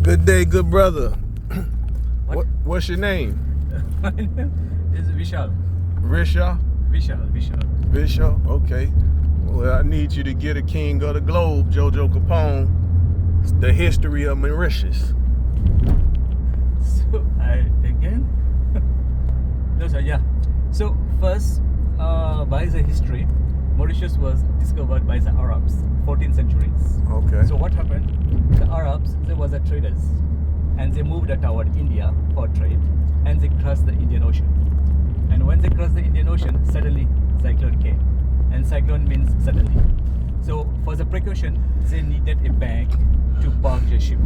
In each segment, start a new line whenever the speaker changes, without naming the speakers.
Good day, good brother. What's your name?
My name is Vishal.
Risha? Vishal, okay. Well, I need you to get a king of the globe, Jojo Capone, the history of Mauritius.
So, So, first, by the history, Mauritius was discovered by the Arabs, 14th centuries.
Okay.
So, what happened? The Arabs, they were the traders, and they moved toward India for trade, and they crossed the Indian Ocean. And when they crossed the Indian Ocean, suddenly cyclone came, and cyclone means suddenly. So, for the precaution, they needed a bank to park their ship.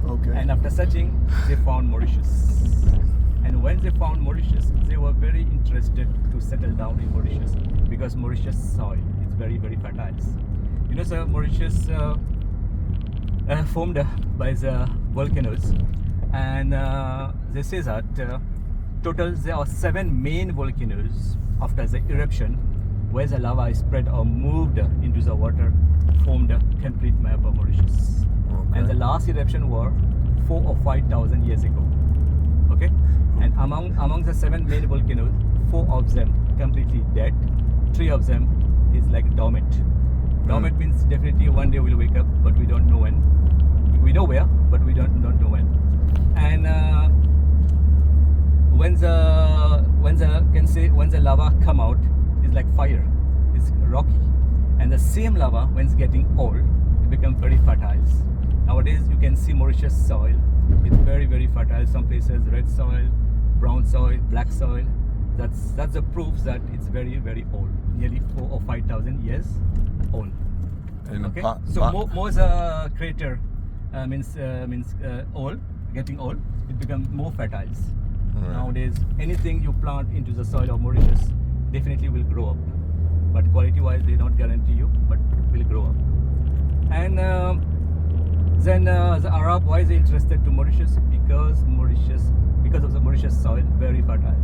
Okay. And after searching, they found Mauritius. And when they found Mauritius, they were very interested to settle down in Mauritius because Mauritius soil is very, very fertile. You know, sir, Mauritius formed by the volcanoes, and they say that total there are 7 main volcanoes after the eruption, where the lava is spread or moved into the water, formed a complete map of Mauritius. And the last eruption were 4,000 or 5,000 years ago. Okay, and among the 7 main volcanoes, 4 of them completely dead, 3 of them is like dormant. Dormant means definitely one day we'll wake up, but we don't know when. We know where, but we don't know when. And when the lava come out, it's like fire. It's rocky, and the same lava, when it's getting old, it becomes very fertile. Nowadays, you can see Mauritius soil. It's very, very fertile. Some places red soil, brown soil, black soil. That's the proof that it's very, very old, nearly 4,000 or 5,000 years old.
And
okay. So more the crater means old, getting old. It becomes more fertile. Nowadays, anything you plant into the soil of Mauritius definitely will grow up. But quality-wise, they don't guarantee you, but will grow up. And then the Arab, why is they interested to Mauritius? Because of the Mauritius soil, very fertile.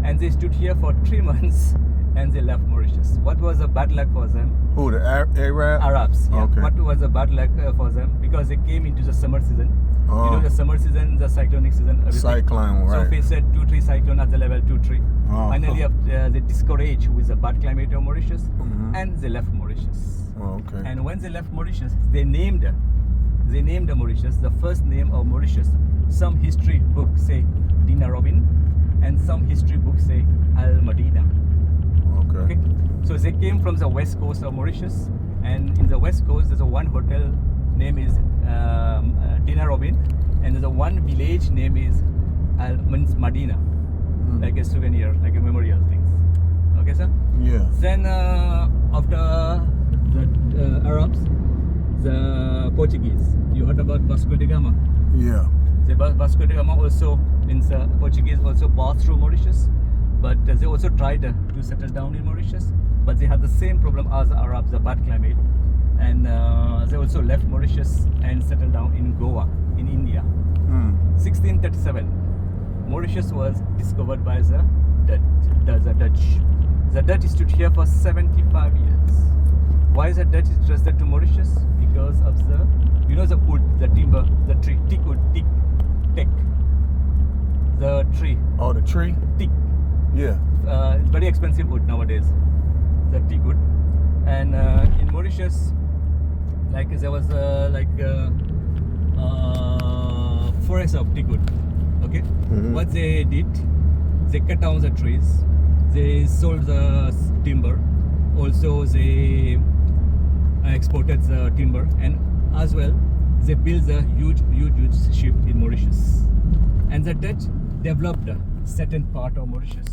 And they stood here for 3 months and they left Mauritius. What was the bad luck for them?
Who, the
Arabs, yeah.
Okay.
What was the bad luck for them? Because they came into the summer season. You know the summer season, the cyclonic season, everything.
Cyclone, right.
So they said 2-3 cyclone at the level 2-3. Finally, they discouraged with the bad climate of Mauritius, and they left Mauritius. And when they left Mauritius, they named Mauritius, the first name of Mauritius. Some history books say Dina Robin, and some history books say Al Madina. Okay. So they came from the west coast of Mauritius, and in the west coast there's a one hotel name is Dina Robin, and there's a one village name is Al Madina, like a souvenir, like a memorial things. Okay, sir?
Yeah.
Then after the Arabs, the Portuguese. You heard about Vasco da Gama?
Yeah.
The Vasco da Gama also means Portuguese also passed through Mauritius, but they also tried to settle down in Mauritius, but they had the same problem as the Arabs, the bad climate, and they also left Mauritius and settled down in Goa, in India. 1637, Mauritius was discovered by the Dutch. The Dutch stood here for 75 years. Why is the Dutch interested to Mauritius? Because of the wood, the timber, the tree, teak wood, teak. The tree.
Oh, the tree?
Teak.
Yeah.
It's very expensive wood nowadays, the teak wood. And in Mauritius, like there was forest of teak wood. Okay. What they did, they cut down the trees, they sold the timber, also they exported the timber, and as well they built a huge ship in Mauritius. And the Dutch developed a certain part of Mauritius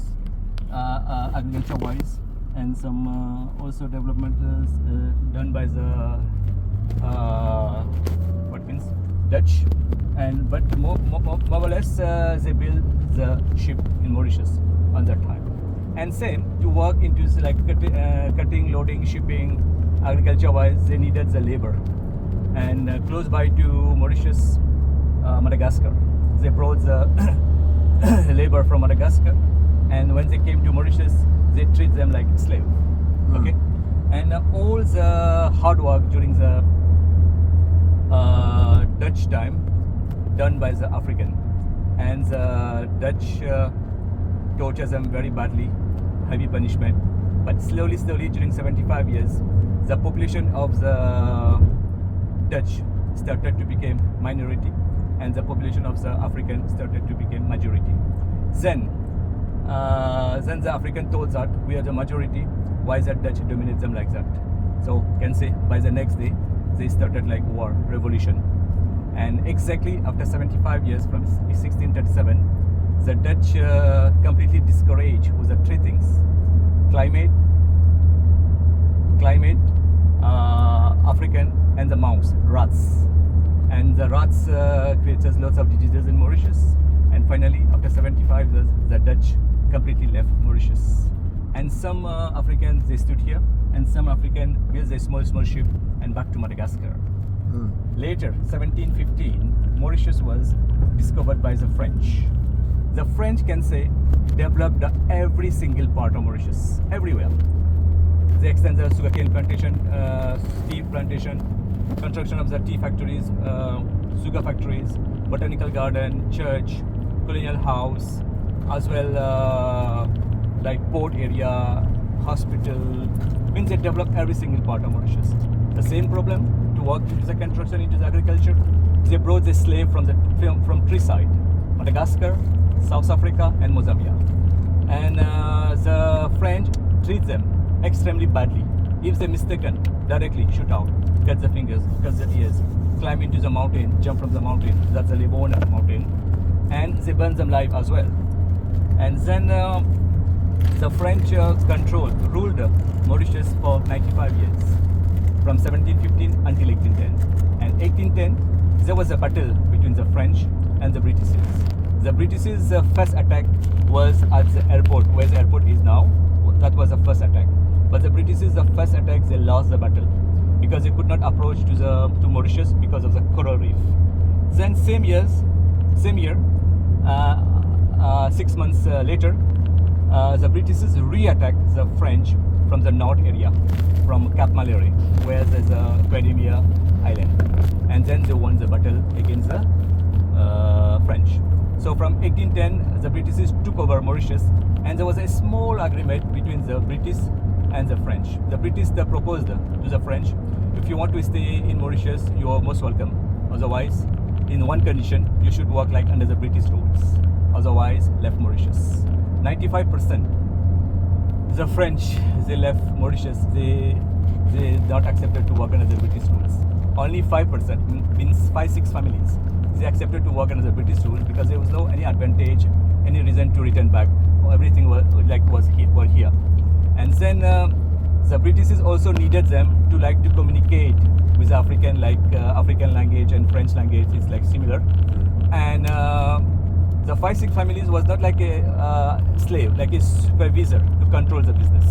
agriculture wise, and some also development is done by the Dutch, and but more or less they built the ship in Mauritius on that time. And same to work into like cutting, loading, shipping, agriculture wise, they needed the labor. And close by to Mauritius, Madagascar, they brought the labor from Madagascar, and when they came to Mauritius, they treat them like slave. Okay. And all the hard work during the Dutch time done by the African, and the Dutch tortures them very badly, heavy punishment. But slowly during 75 years, the population of the Dutch started to become minority, and the population of the African started to become majority. Then the African told that we are the majority, why the Dutch dominate them like that? So can say by the next day they started like war, revolution. And exactly after 75 years from 1637, the Dutch completely discouraged with the three things: climate, African, and the mouse, rats. And the rats creates lots of diseases in Mauritius. And finally, after 75 years, the Dutch completely left Mauritius. And some Africans, they stood here, and some African built a small ship and back to Madagascar. Later, 1715, Mauritius was discovered by the French. The French can say developed every single part of Mauritius, everywhere. They extended the sugarcane plantation, tea plantation, construction of the tea factories, sugar factories, botanical garden, church, colonial house, as well like port area, hospital. Means they developed every single part of Mauritius. The same problem to work into the construction, into the agriculture. They brought the slave from three sides: Madagascar, South Africa, and Mozambique. And the French treat them extremely badly. If they mistaken, directly shoot out, cut the fingers, cut the ears, climb into the mountain, jump from the mountain. That's the Livona mountain, and they burn them alive as well. And then the French ruled Mauritius for 95 years, from 1715 until 1810. And 1810, there was a battle between the French and the Britishers. The Britishers' first attack was at the airport, where the airport is now. That was the first attack. But the Britishers, the first attack, they lost the battle because they could not approach to Mauritius because of the coral reef. Then same year, 6 months later, the Britishers re-attacked the French from the north area, from Cap Mallory, where there's a Academia Island, and then they won the battle against the French. So from 1810, the Britishers took over Mauritius, and there was a small agreement between the British and the French. The British proposed to the French, if you want to stay in Mauritius, you are most welcome. Otherwise, in one condition, you should work like under the British rules. Otherwise, left Mauritius. 95%. The French, they left Mauritius. They not accepted to work under the British rules. Only 5%, means 5-6 families, they accepted to work under the British rules because there was no any advantage, any reason to return back. Everything was here. And then the Britishers also needed them to communicate with African, African language and French language is like similar. And the 5-6 families was not like a slave, like a supervisor to control the business.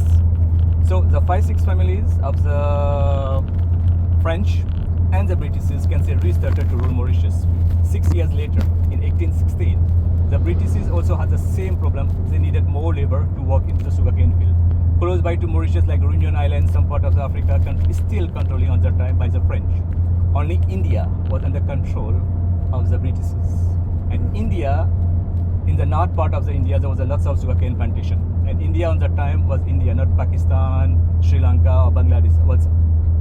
So the 5-6 families of the French and the Britishers can say restarted to rule Mauritius. 6 years later, in 1816, the Britishers also had the same problem. They needed more labor to work into the sugarcane field. Close by to Mauritius, like Reunion Island, some part of Africa, is still controlling on that time by the French. Only India was under control of the Britishers. And India, in the north part of the India, there was a lots of sugarcane plantation. And India on that time was India, not Pakistan, Sri Lanka or Bangladesh. Was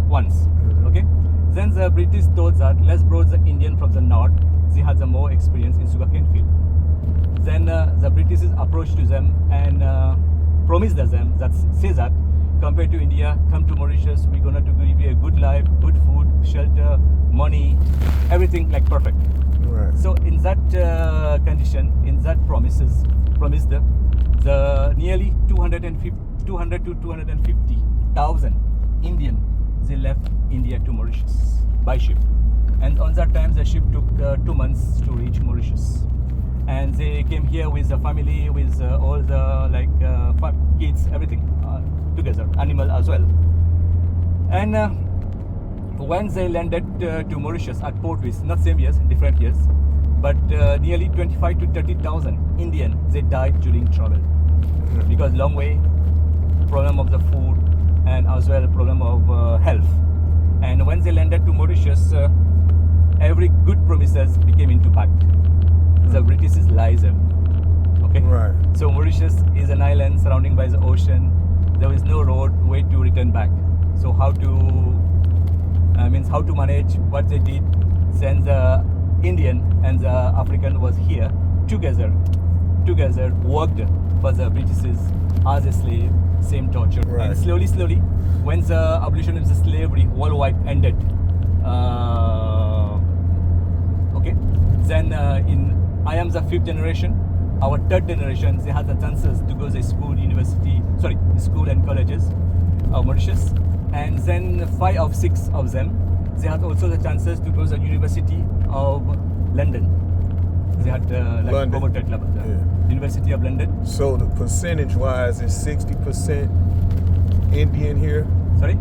once. Okay. Then the British thought that let's bring the Indian from the north. They had the more experience in sugarcane field. Then the Britishers approached to them and promised them that compared to India, come to Mauritius. We're gonna give you a good life, good food, shelter, money, everything like perfect.
Right.
So in that condition, in that promised the nearly 200 to 250,000 Indian, they left India to Mauritius by ship. And on that time, the ship took 2 months to reach Mauritius. And they came here with the family, with all the kids, everything together, animal as well. And when they landed to Mauritius at Port Louis, not same years, different years, but nearly 25 to 30,000 Indian, they died during travel because long way, problem of the food, and as well problem of health. And when they landed to Mauritius, every good promises became into fact. The British is lies. Okay.
Right.
So Mauritius is an island surrounded by the ocean. There is no way to return back. So how to manage what they did? Since the Indian and the African was here together worked for the British as a slave, same torture.
Right.
And slowly, when the abolition of the slavery worldwide ended, okay, then I am the fifth generation. Our third generation, they had the chances to go to school and colleges of Mauritius. And then 5 of 6 of them, they had also the chances to go to the University of London. They had promoted University of London.
So the percentage-wise is 60% Indian here?
Sorry?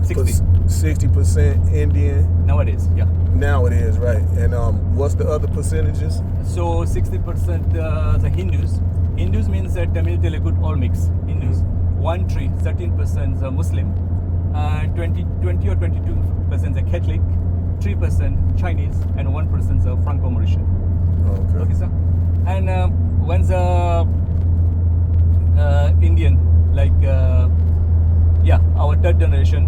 60% Indian?
Nowadays, yeah.
Now it is, right. And what's the other percentages?
So 60% the Hindus. Hindus means Tamil, Telugu, all mix. Hindus. 13% the Muslim. 20 or 22% the Catholic. 3% Chinese. And 1% the Franco-Mauritian. Okay, sir. And when the Indian, our third generation,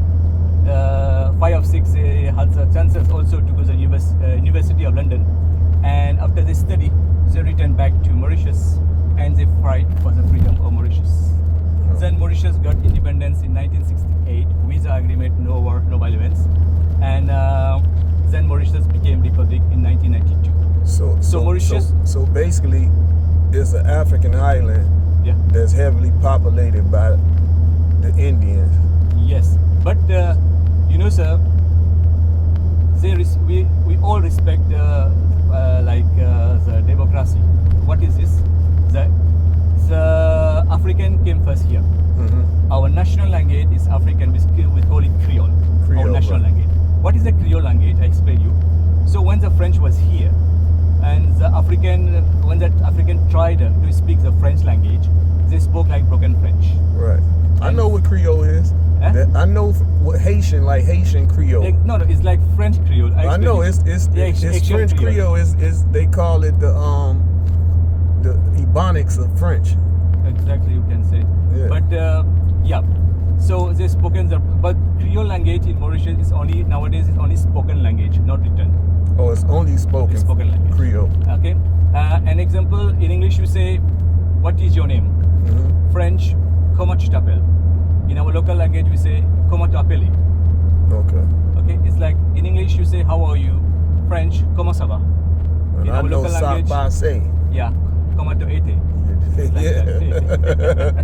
5 of 6 had the chances also to go to the University of London. And after they study, they returned back to Mauritius and they fight for the freedom of Mauritius. Then Mauritius got independence in 1968 with the agreement no war, no violence. And then Mauritius became republic in 1992. So Mauritius.
So basically, it's an African island that's heavily populated by the Indians.
Yes, but sir, we all respect the democracy. What is this? The African came first here. Mm-hmm. Our national language is African. We call it Creole. Our national language. What is the Creole language? I explain you. So when the French was here, and when the African tried to speak the French language, they spoke like broken French.
Right. I know what Creole is. I know what Haitian Creole.
No, it's like French Creole.
I know it's French Creole. Is they call it the Ebonics of French.
Exactly, you can say.
Yeah.
But so they spoken but Creole language in Mauritius is nowadays spoken language, not written.
Oh, it's only spoken
language.
Creole.
Okay. An example in English, you say, "What is your name?" Mm-hmm. French, "Comment tu t'appelles?" In our local language, we say, "Comment t'appelles?"
Okay.
Okay. It's like in English, you say, "How are you?" French, "Comment ça va?"
In our local language,
yeah, "Comment tu étais?"
Yeah.